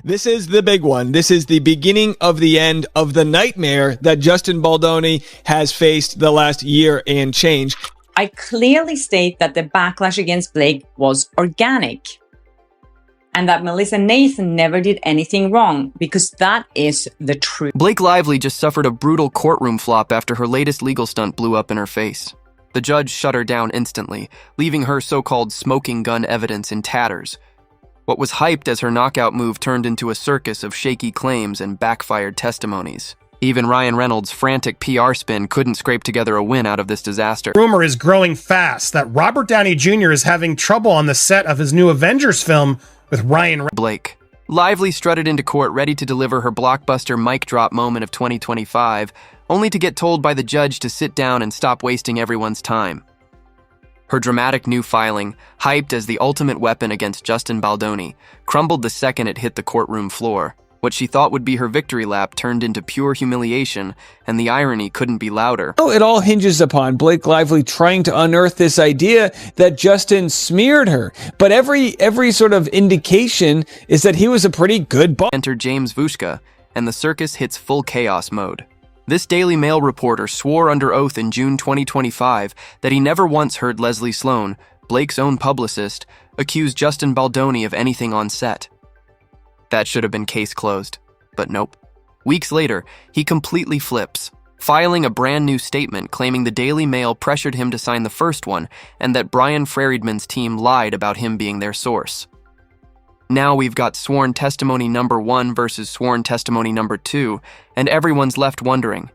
This is the big one. This is the beginning of the end of the nightmare that Justin Baldoni has faced the last year and change. I clearly state that the backlash against Blake was organic and that Melissa Nathan never did anything wrong, because that is the truth. Blake Lively just suffered a brutal courtroom flop after her latest legal stunt blew up in her face. The judge shut her down instantly, leaving her so-called smoking gun evidence in tatters. What was hyped as her knockout move turned into a circus of shaky claims and backfired testimonies. Even Ryan Reynolds' frantic PR spin couldn't scrape together a win out of this disaster. Rumor is growing fast that Robert Downey Jr. is having trouble on the set of his new Avengers film with Ryan Blake. Lively strutted into court ready to deliver her blockbuster mic drop moment of 2025, only to get told by the judge to sit down and stop wasting everyone's time. Her dramatic new filing, hyped as the ultimate weapon against Justin Baldoni, crumbled the second it hit the courtroom floor. What she thought would be her victory lap turned into pure humiliation, and the irony couldn't be louder. Oh, it all hinges upon Blake Lively trying to unearth this idea that Justin smeared her. But every sort of indication is that he was a pretty good boss. Enter James Vushka, and the circus hits full chaos mode. This Daily Mail reporter swore under oath in June 2025 that he never once heard Leslie Sloan, Blake's own publicist, accuse Justin Baldoni of anything on set. That should have been case closed, but nope. Weeks later, he completely flips, filing a brand new statement claiming the Daily Mail pressured him to sign the first one and that Brian Friedman's team lied about him being their source. Now we've got sworn testimony number 1 versus sworn testimony number 2, and everyone's left wondering,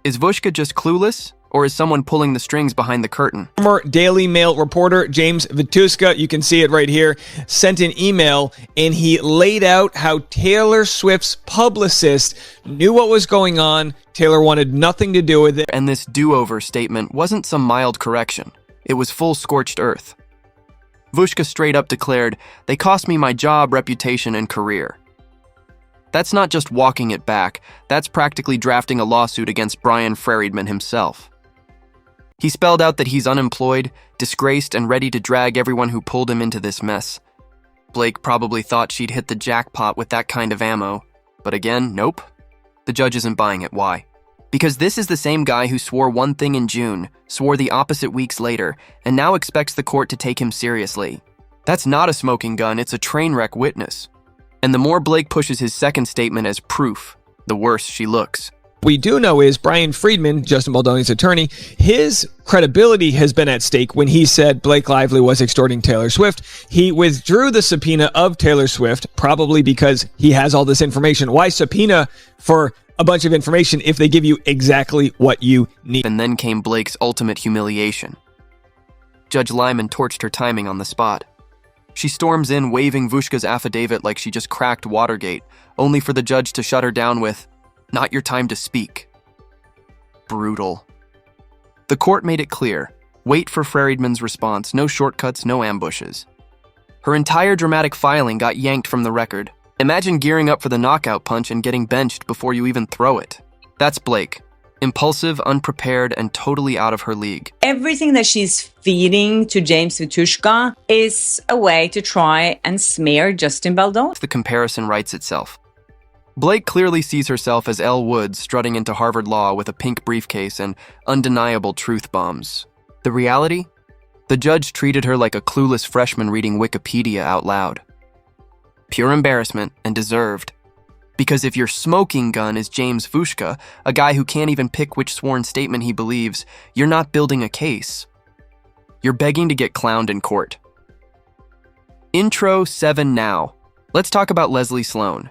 is Vushka just clueless, or is someone pulling the strings behind the curtain? Former Daily Mail reporter James Vituska, you can see it right here, sent an email and he laid out how Taylor Swift's publicist knew what was going on. Taylor wanted nothing to do with it. And this do-over statement wasn't some mild correction. It was full scorched earth. Vushka straight up declared, "They cost me my job, reputation, and career." That's not just walking it back, that's practically drafting a lawsuit against Brian Friedman himself. He spelled out that he's unemployed, disgraced, and ready to drag everyone who pulled him into this mess. Blake probably thought she'd hit the jackpot with that kind of ammo, but again, nope. The judge isn't buying it. Why? Because this is the same guy who swore one thing in June, swore the opposite weeks later, and now expects the court to take him seriously. That's not a smoking gun, it's a train wreck witness. And the more Blake pushes his second statement as proof, the worse she looks. We do know is Brian Friedman, Justin Baldoni's attorney, his credibility has been at stake when he said Blake Lively was extorting Taylor Swift. He withdrew the subpoena of Taylor Swift, probably because he has all this information. Why subpoena for a bunch of information if they give you exactly what you need? And then came Blake's ultimate humiliation. Judge Lyman torched her timing on the spot. She storms in waving Vushka's affidavit like she just cracked Watergate, only for the judge to shut her down with, "Not your time to speak." Brutal. The court made it clear, wait for Friedman's response, no shortcuts, no ambushes. Her entire dramatic filing got yanked from the record. Imagine gearing up for the knockout punch and getting benched before you even throw it. That's Blake. Impulsive, unprepared, and totally out of her league. Everything that she's feeding to James Vitushka is a way to try and smear Justin Baldoni. The comparison writes itself. Blake clearly sees herself as Elle Woods strutting into Harvard Law with a pink briefcase and undeniable truth bombs. The reality? The judge treated her like a clueless freshman reading Wikipedia out loud. Pure embarrassment, and deserved. Because if your smoking gun is James Vushka, a guy who can't even pick which sworn statement he believes, you're not building a case. You're begging to get clowned in court. Intro 7 now. Let's talk about Leslie Sloan.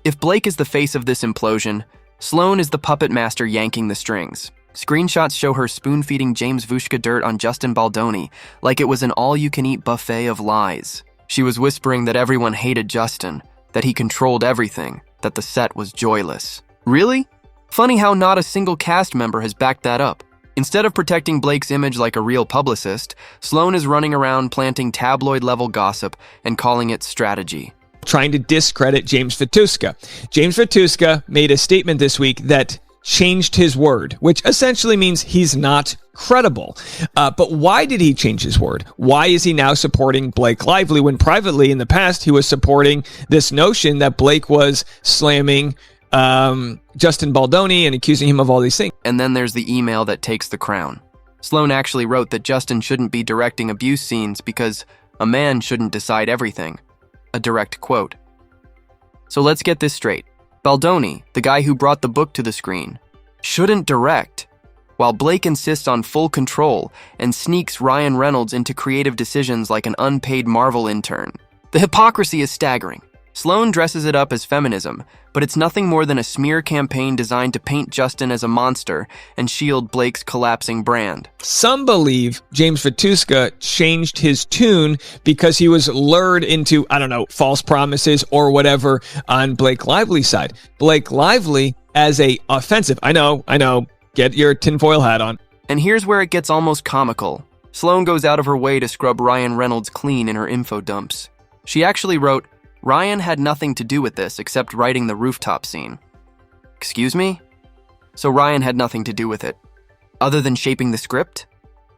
If Blake is the face of this implosion, Sloan is the puppet master yanking the strings. Screenshots show her spoon-feeding James Vushka dirt on Justin Baldoni like it was an all-you-can-eat buffet of lies. She was whispering that everyone hated Justin, that he controlled everything, that the set was joyless. Really? Funny how not a single cast member has backed that up. Instead of protecting Blake's image like a real publicist, Sloan is running around planting tabloid-level gossip and calling it strategy. Trying to discredit James Vituska. James Vituska made a statement this week that changed his word, which essentially means he's not credible. But why did he change his word? Why is he now supporting Blake Lively when privately in the past he was supporting this notion that Blake was slamming Justin Baldoni and accusing him of all these things? And then there's the email that takes the crown. Sloan actually wrote that Justin shouldn't be directing abuse scenes because a man shouldn't decide everything. A direct quote. So let's get this straight. Baldoni, the guy who brought the book to the screen, shouldn't direct, while Blake insists on full control and sneaks Ryan Reynolds into creative decisions like an unpaid Marvel intern. The hypocrisy is staggering. Sloan dresses it up as feminism, but it's nothing more than a smear campaign designed to paint Justin as a monster and shield Blake's collapsing brand. Some believe James Vituska changed his tune because he was lured into, false promises or whatever on Blake Lively's side. Blake Lively as a offensive. I know, get your tinfoil hat on. And here's where it gets almost comical. Sloan goes out of her way to scrub Ryan Reynolds clean in her info dumps. She actually wrote, Ryan had nothing to do with this except writing the rooftop scene. Excuse me? So Ryan had nothing to do with it, other than shaping the script?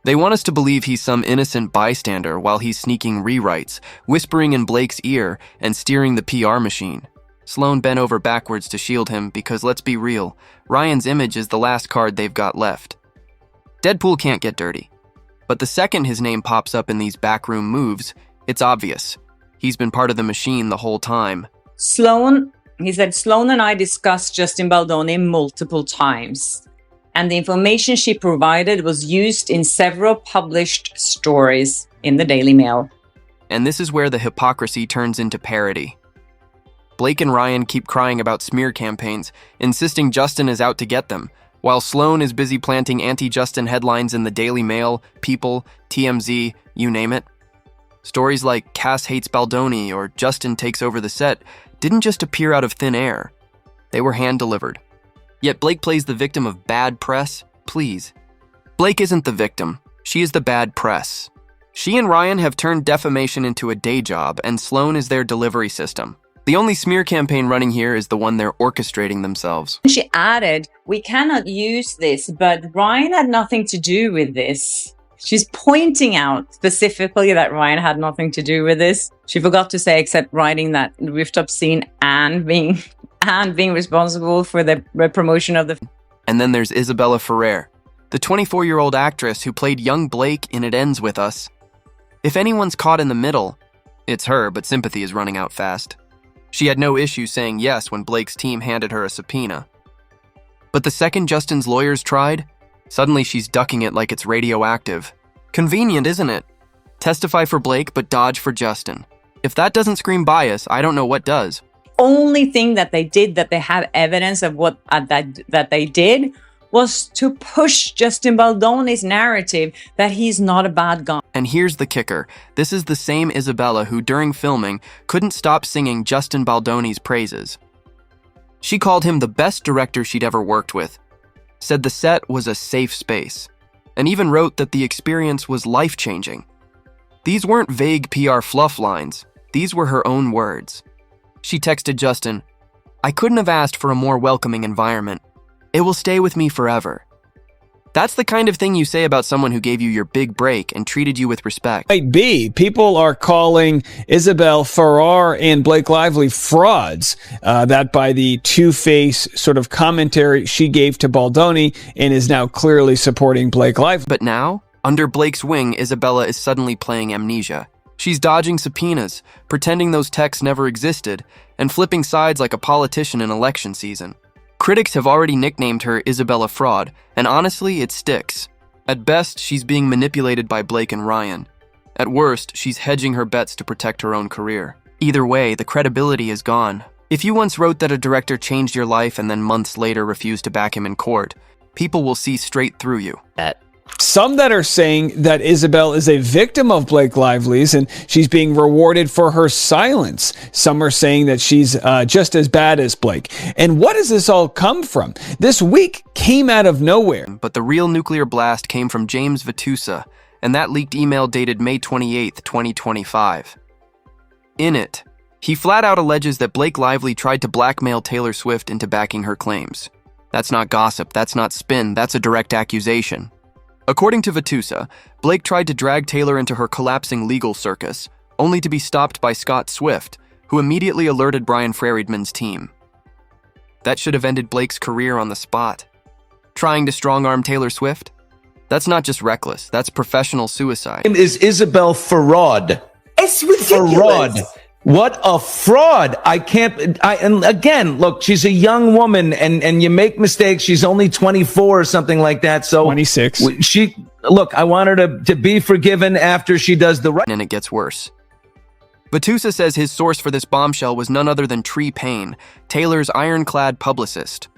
They want us to believe he's some innocent bystander while he's sneaking rewrites, whispering in Blake's ear, and steering the PR machine. Sloan bent over backwards to shield him because, let's be real, Ryan's image is the last card they've got left. Deadpool can't get dirty. But the second his name pops up in these backroom moves, it's obvious. He's been part of the machine the whole time. He said, Sloan and I discussed Justin Baldoni multiple times, and the information she provided was used in several published stories in the Daily Mail. And this is where the hypocrisy turns into parody. Blake and Ryan keep crying about smear campaigns, insisting Justin is out to get them, while Sloan is busy planting anti-Justin headlines in the Daily Mail, People, TMZ, you name it. Stories like Cass hates Baldoni or Justin takes over the set didn't just appear out of thin air. They were hand-delivered. Yet Blake plays the victim of bad press? Please. Blake isn't the victim. She is the bad press. She and Ryan have turned defamation into a day job, and Sloan is their delivery system. The only smear campaign running here is the one they're orchestrating themselves. She added, we cannot use this, but Ryan had nothing to do with this. She's pointing out specifically that Ryan had nothing to do with this. She forgot to say except writing that rooftop scene and being responsible for the promotion of the... And then there's Isabella Ferrer, the 24-year-old actress who played young Blake in It Ends With Us. If anyone's caught in the middle, it's her, but sympathy is running out fast. She had no issue saying yes when Blake's team handed her a subpoena. But the second Justin's lawyers tried, suddenly she's ducking it like it's radioactive. Convenient, isn't it? Testify for Blake, but dodge for Justin. If that doesn't scream bias, I don't know what does. Only thing that they did, that they have evidence of what that they did, was to push Justin Baldoni's narrative that he's not a bad guy. And here's the kicker. This is the same Isabella who, during filming, couldn't stop singing Justin Baldoni's praises. She called him the best director she'd ever worked with, said the set was a safe space, and even wrote that the experience was life-changing. These weren't vague PR fluff lines. These were her own words. She texted Justin, I couldn't have asked for a more welcoming environment. It will stay with me forever. That's the kind of thing you say about someone who gave you your big break and treated you with respect. Might be. People are calling Isabel Ferrer and Blake Lively frauds. That by the two-face sort of commentary she gave to Baldoni and is now clearly supporting Blake Lively. But now, under Blake's wing, Isabella is suddenly playing amnesia. She's dodging subpoenas, pretending those texts never existed, and flipping sides like a politician in election season. Critics have already nicknamed her Isabella Fraud, and honestly, it sticks. At best, she's being manipulated by Blake and Ryan. At worst, she's hedging her bets to protect her own career. Either way, the credibility is gone. If you once wrote that a director changed your life and then months later refused to back him in court, people will see straight through you. Some that are saying that Isabel is a victim of Blake Lively's and she's being rewarded for her silence. Some are saying that she's just as bad as Blake. And what does this all come from? This week came out of nowhere. But the real nuclear blast came from James Vitusa, and that leaked email dated May 28, 2025. In it, he flat out alleges that Blake Lively tried to blackmail Taylor Swift into backing her claims. That's not gossip, that's not spin, that's a direct accusation. According to Vatusa, Blake tried to drag Taylor into her collapsing legal circus, only to be stopped by Scott Swift, who immediately alerted Brian Friedman's team. That should have ended Blake's career on the spot. Trying to strong-arm Taylor Swift? That's not just reckless, that's professional suicide. Is Isabel Farad. It's ridiculous. Farad. What a fraud. And again, look, she's a young woman and you make mistakes. She's only 24 or something like that. So 26. I want her to be forgiven after she does the right. And it gets worse. Vatusa says his source for this bombshell was none other than Tree Payne, Taylor's ironclad publicist.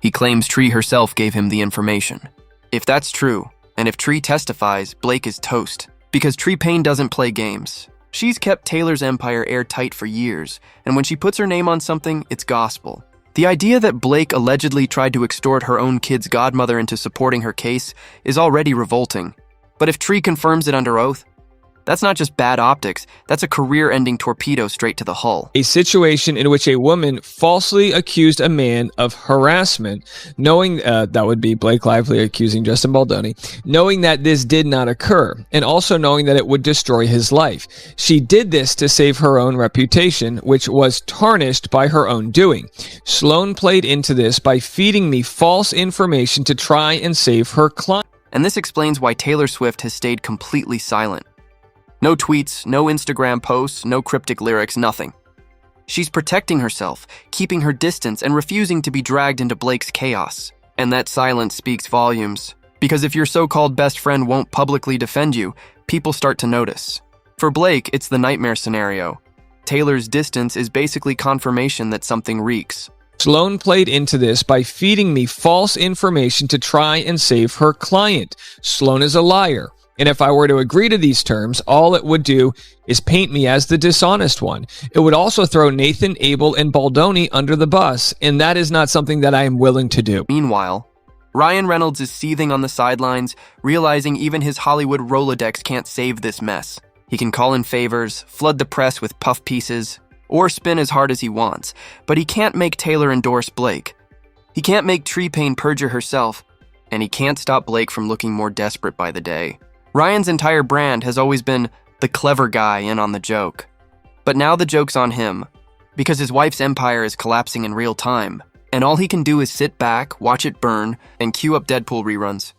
He claims Tree herself gave him the information. If that's true, and if Tree testifies, Blake is toast, because Tree Payne doesn't play games. She's kept Taylor's empire airtight for years, and when she puts her name on something, it's gospel. The idea that Blake allegedly tried to extort her own kid's godmother into supporting her case is already revolting. But if Tree confirms it under oath, that's not just bad optics, that's a career-ending torpedo straight to the hull. A situation in which a woman falsely accused a man of harassment, knowing that would be Blake Lively accusing Justin Baldoni, knowing that this did not occur, and also knowing that it would destroy his life. She did this to save her own reputation, which was tarnished by her own doing. Sloan played into this by feeding me false information to try and save her client. And this explains why Taylor Swift has stayed completely silent. No tweets, no Instagram posts, no cryptic lyrics, nothing. She's protecting herself, keeping her distance, and refusing to be dragged into Blake's chaos. And that silence speaks volumes. Because if your so-called best friend won't publicly defend you, people start to notice. For Blake, it's the nightmare scenario. Taylor's distance is basically confirmation that something reeks. Sloan played into this by feeding me false information to try and save her client. Sloan is a liar. And if I were to agree to these terms, all it would do is paint me as the dishonest one. It would also throw Nathan, Abel, and Baldoni under the bus, and that is not something that I am willing to do. Meanwhile, Ryan Reynolds is seething on the sidelines, realizing even his Hollywood Rolodex can't save this mess. He can call in favors, flood the press with puff pieces, or spin as hard as he wants, but he can't make Taylor endorse Blake. He can't make Tree Payne perjure herself, and he can't stop Blake from looking more desperate by the day. Ryan's entire brand has always been the clever guy in on the joke. But now the joke's on him, because his wife's empire is collapsing in real time, and all he can do is sit back, watch it burn, and cue up Deadpool reruns.